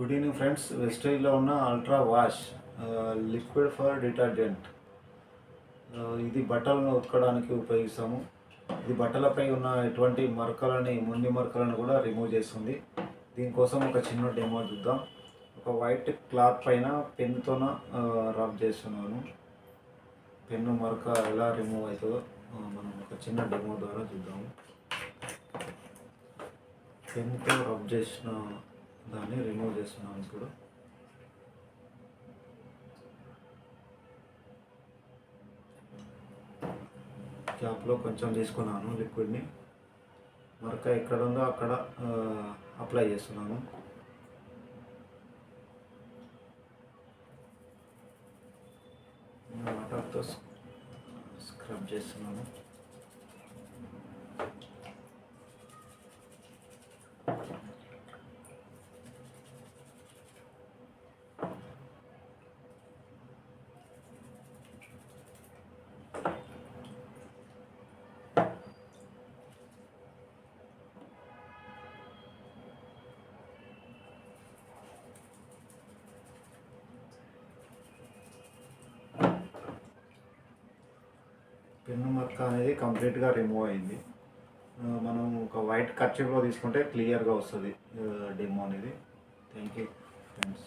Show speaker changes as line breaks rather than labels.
Good evening friends. వెస్టేజ్లో ఉన్న ultra wash liquid for detergent. ఇది బట్టలను ఉతకడానికి ఉపయోగిస్తాము. ఇది బట్టలపై ఉన్న ఎటువంటి మరకలని, ముండి మరకలను కూడా రిమూవ్ చేస్తుంది. దీనికోసం ఒక చిన్న డెమో చూద్దాం. ఒక వైట్ క్లాత్ పైన పెన్నుతోన రబ్ చేస్తున్నాను. పెన్ను మరక ఎలా రిమూవ్ అవుతుందో మనం ఒక చిన్న డెమో ద్వారా చూద్దాము. పెన్తో రబ్ చేసిన దాన్ని రిమూవ్ చేస్తున్నాను. ఇప్పుడు క్యాప్లో కొంచెం తీసుకున్నాను లిక్విడ్ని. మరక ఎక్కడ ఉందో అక్కడ అప్లై చేస్తున్నాను. వాటర్తో స్క్రబ్ చేస్తున్నాను. పెన్ను మరక అనేది కంప్లీట్గా రిమూవ్ అయింది. మనం ఒక వైట్ కర్చీఫ్లో తీసుకుంటే క్లియర్గా వస్తుంది డెమో అనేది. Thank you friends.